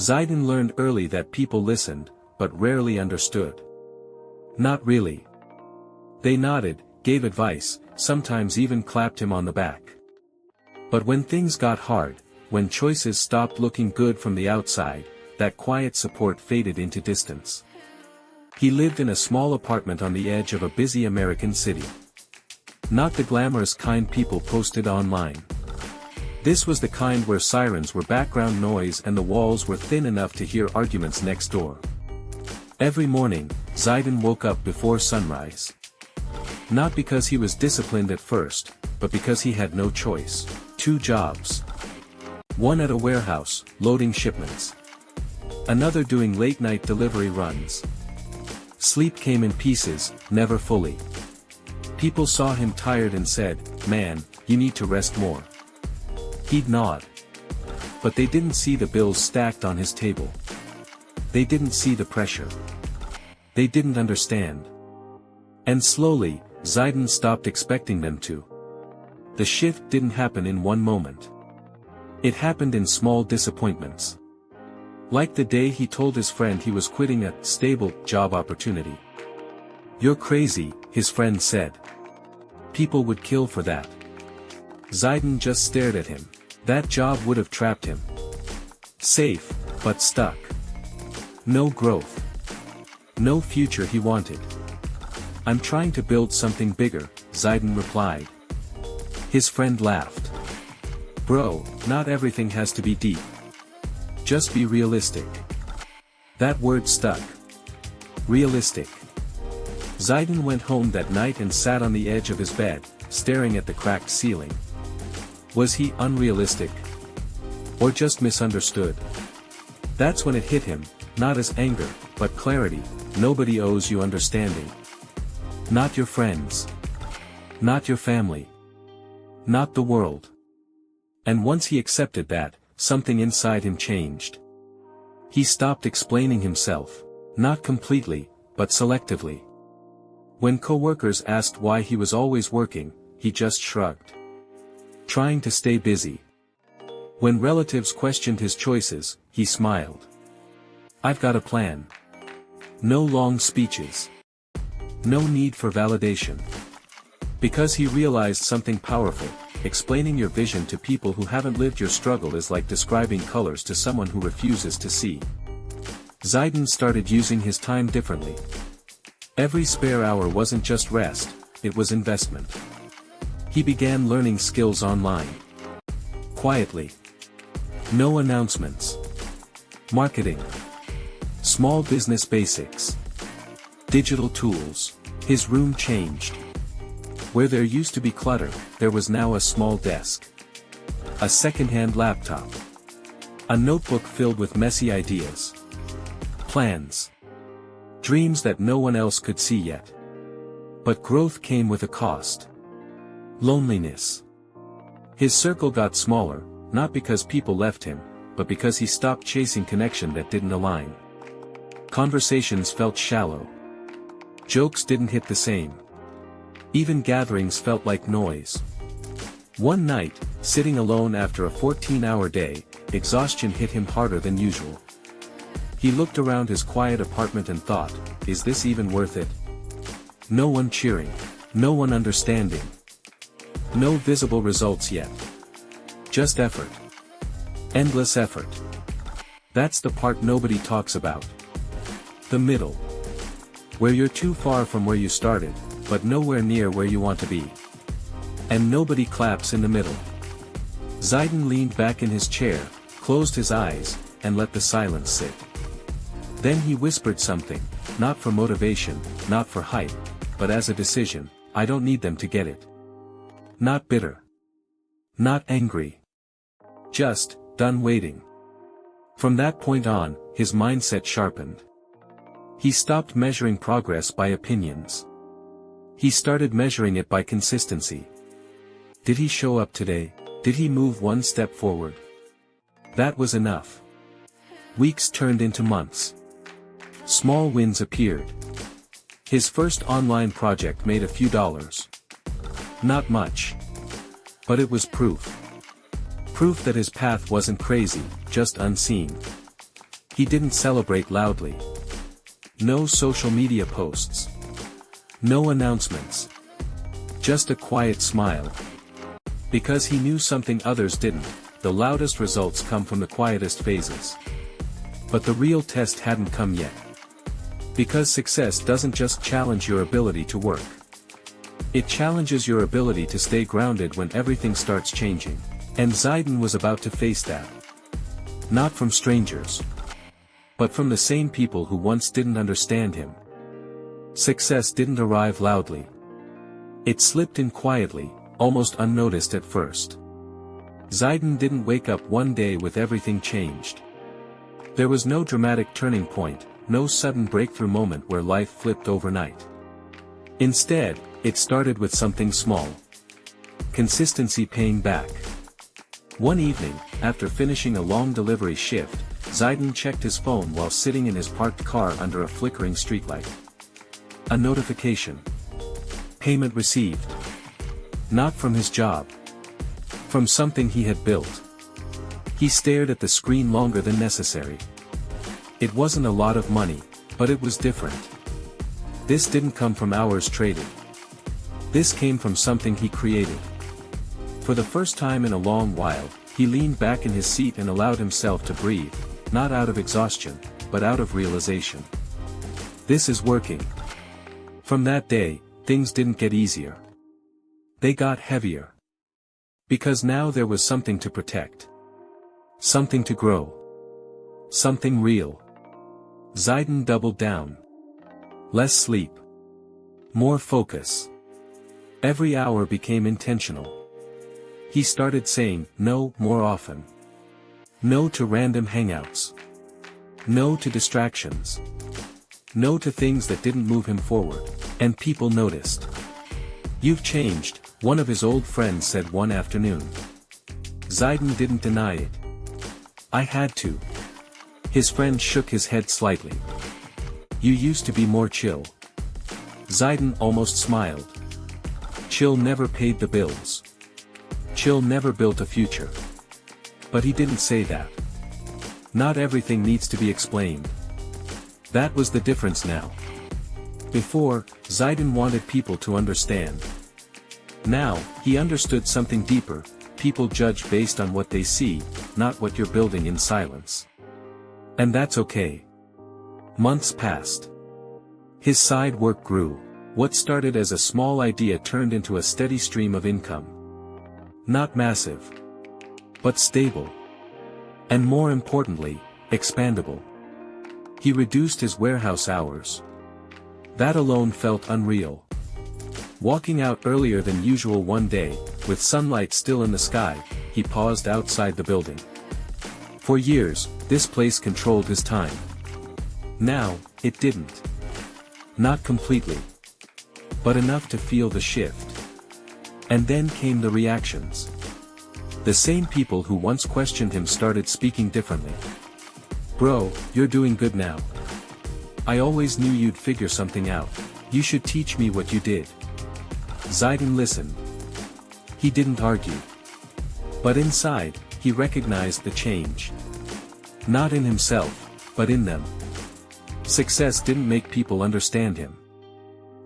Zidan learned early that people listened, but rarely understood. Not really. They nodded, gave advice, sometimes even clapped him on the back. But when things got hard, when choices stopped looking good from the outside, that quiet support faded into distance. He lived in a small apartment on the edge of a busy American city. Not the glamorous kind people posted online. This was the kind where sirens were background noise and the walls were thin enough to hear arguments next door. Every morning, Zidan woke up before sunrise. Not because he was disciplined at first, but because he had no choice. 2 jobs. One at a warehouse, loading shipments. Another doing late-night delivery runs. Sleep came in pieces, never fully. People saw him tired and said, "Man, you need to rest more." He'd nod. But they didn't see the bills stacked on his table. They didn't see the pressure. They didn't understand. And slowly, Zidan stopped expecting them to. The shift didn't happen in one moment. It happened in small disappointments. Like the day he told his friend he was quitting a stable job opportunity. "You're crazy," his friend said. "People would kill for that." Zidan just stared at him. That job would have trapped him. Safe, but stuck. No growth. No future he wanted. "I'm trying to build something bigger," Zidan replied. His friend laughed. "Bro, not everything has to be deep. Just be realistic." That word stuck. Realistic. Zidan went home that night and sat on the edge of his bed, staring at the cracked ceiling. Was he unrealistic? Or just misunderstood? That's when it hit him, not as anger, but clarity. Nobody owes you understanding. Not your friends. Not your family. Not the world. And once he accepted that, something inside him changed. He stopped explaining himself. Not completely, but selectively. When coworkers asked why he was always working, he just shrugged. Trying to stay busy. When relatives questioned his choices, he smiled. "I've got a plan. No long speeches. No need for validation." Because he realized something powerful, explaining your vision to people who haven't lived your struggle is like describing colors to someone who refuses to see. Zidan started using his time differently. Every spare hour wasn't just rest, it was investment. He began learning skills online. Quietly. No announcements. Marketing. Small business basics. Digital tools. His room changed. Where there used to be clutter, there was now a small desk. A second-hand laptop. A notebook filled with messy ideas. Plans. Dreams that no one else could see yet. But growth came with a cost. Loneliness. His circle got smaller, not because people left him, but because he stopped chasing connection that didn't align. Conversations felt shallow. Jokes didn't hit the same. Even gatherings felt like noise. One night, sitting alone after a 14-hour day, exhaustion hit him harder than usual. He looked around his quiet apartment and thought, is this even worth it? No one cheering. No one understanding. No visible results yet. Just effort. Endless effort. That's the part nobody talks about. The middle. Where you're too far from where you started, but nowhere near where you want to be. And nobody claps in the middle. Zidan leaned back in his chair, closed his eyes, and let the silence sit. Then he whispered something, not for motivation, not for hype, but as a decision. I don't need them to get it. Not bitter. Not angry. Just, done waiting. From that point on, his mindset sharpened. He stopped measuring progress by opinions. He started measuring it by consistency. Did he show up today? Did he move one step forward? That was enough. Weeks turned into months. Small wins appeared. His first online project made a few dollars. Not much. But it was proof. Proof that his path wasn't crazy, just unseen. He didn't celebrate loudly. No social media posts. No announcements. Just a quiet smile. Because he knew something others didn't, the loudest results come from the quietest phases. But the real test hadn't come yet. Because success doesn't just challenge your ability to work. It challenges your ability to stay grounded when everything starts changing. And Zidan was about to face that. Not from strangers. But from the same people who once didn't understand him. Success didn't arrive loudly. It slipped in quietly, almost unnoticed at first. Zidan didn't wake up one day with everything changed. There was no dramatic turning point, no sudden breakthrough moment where life flipped overnight. Instead, it started with something small. Consistency paying back. One evening, after finishing a long delivery shift, Zidan checked his phone while sitting in his parked car under a flickering streetlight. A notification. Payment received. Not from his job. From something he had built. He stared at the screen longer than necessary. It wasn't a lot of money, but it was different. This didn't come from hours traded. This came from something he created. For the first time in a long while, he leaned back in his seat and allowed himself to breathe, not out of exhaustion, but out of realization. This is working. From that day, things didn't get easier. They got heavier. Because now there was something to protect. Something to grow. Something real. Zidan doubled down. Less sleep. More focus. Every hour became intentional. He started saying no more often. No to random hangouts. No to distractions. No to things that didn't move him forward. And people noticed. "You've changed," one of his old friends said one afternoon. Zidan didn't deny it. "I had to." His friend shook his head slightly. "You used to be more chill." Zidan almost smiled. Chill never paid the bills. Chill never built a future. But he didn't say that. Not everything needs to be explained. That was the difference now. Before, Zidan wanted people to understand. Now, he understood something deeper. People judge based on what they see, not what you're building in silence. And that's okay. Months passed. His side work grew. What started as a small idea turned into a steady stream of income. Not massive. But stable. And more importantly, expandable. He reduced his warehouse hours. That alone felt unreal. Walking out earlier than usual one day, with sunlight still in the sky, he paused outside the building. For years, this place controlled his time. Now, it didn't. Not completely. But enough to feel the shift. And then came the reactions. The same people who once questioned him started speaking differently. "Bro, you're doing good now. I always knew you'd figure something out. You should teach me what you did." Zidan listened. He didn't argue. But inside, he recognized the change. Not in himself, but in them. Success didn't make people understand him.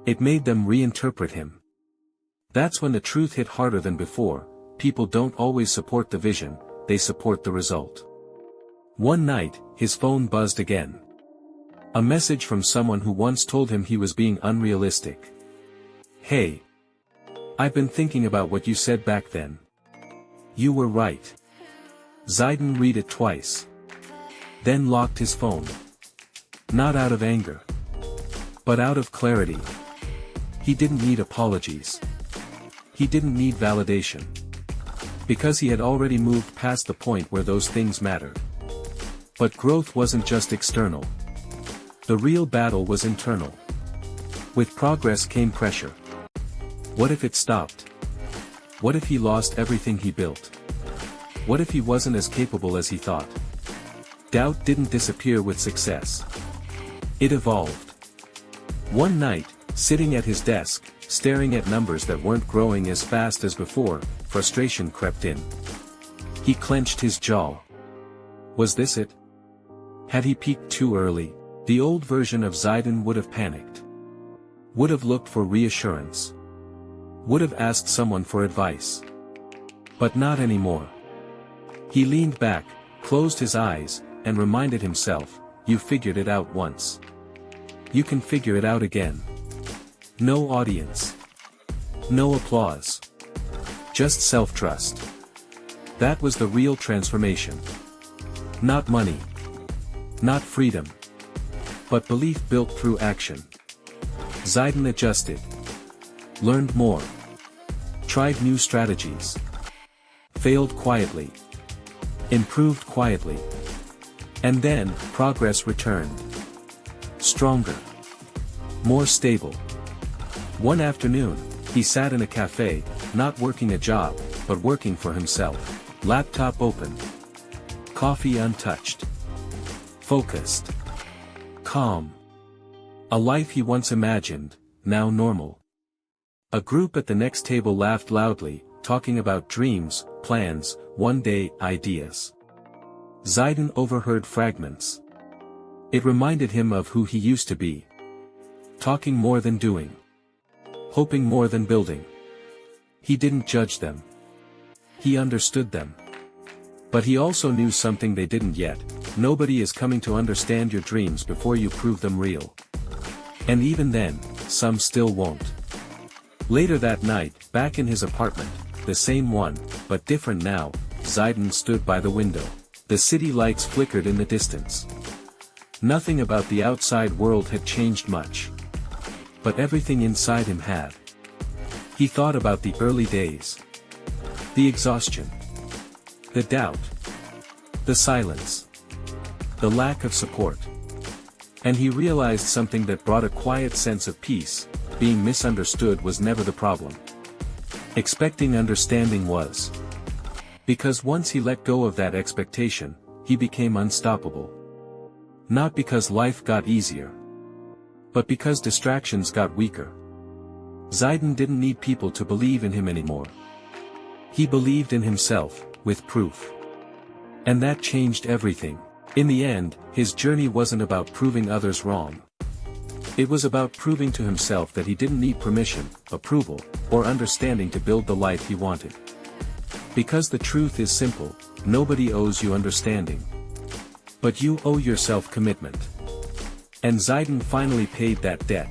It made them reinterpret him. That's when the truth hit harder than before. People don't always support the vision, they support the result. One night, his phone buzzed again. A message from someone who once told him he was being unrealistic. "Hey. I've been thinking about what you said back then. You were right." Zidan read it twice. Then locked his phone. Not out of anger. But out of clarity. He didn't need apologies. He didn't need validation. Because he had already moved past the point where those things mattered. But growth wasn't just external. The real battle was internal. With progress came pressure. What if it stopped? What if he lost everything he built? What if he wasn't as capable as he thought? Doubt didn't disappear with success. It evolved. One night, sitting at his desk, staring at numbers that weren't growing as fast as before, frustration crept in. He clenched his jaw. Was this it? Had he peaked too early, the old version of Zidan would have panicked. Would have looked for reassurance. Would have asked someone for advice. But not anymore. He leaned back, closed his eyes, and reminded himself, you figured it out once. You can figure it out again. No audience. No applause. Just self-trust. That was the real transformation. Not money. Not freedom. But belief built through action. Zidan adjusted. Learned more. Tried new strategies. Failed quietly. Improved quietly. And then, progress returned. Stronger. More stable. One afternoon, he sat in a cafe, not working a job, but working for himself. Laptop open. Coffee untouched. Focused. Calm. A life he once imagined, now normal. A group at the next table laughed loudly, talking about dreams, plans, one-day ideas. Zidan overheard fragments. It reminded him of who he used to be. Talking more than doing. Hoping more than building. He didn't judge them. He understood them. But he also knew something they didn't yet: nobody is coming to understand your dreams before you prove them real. And even then, some still won't. Later that night, back in his apartment, the same one, but different now, Zidan stood by the window. The city lights flickered in the distance. Nothing about the outside world had changed much. But everything inside him had. He thought about the early days. The exhaustion. The doubt. The silence. The lack of support. And he realized something that brought a quiet sense of peace: being misunderstood was never the problem. Expecting understanding was. Because once he let go of that expectation, he became unstoppable. Not because life got easier. But because distractions got weaker. Zidan didn't need people to believe in him anymore. He believed in himself, with proof. And that changed everything. In the end, his journey wasn't about proving others wrong. It was about proving to himself that he didn't need permission, approval, or understanding to build the life he wanted. Because the truth is simple: nobody owes you understanding. But you owe yourself commitment. And Zidan finally paid that debt.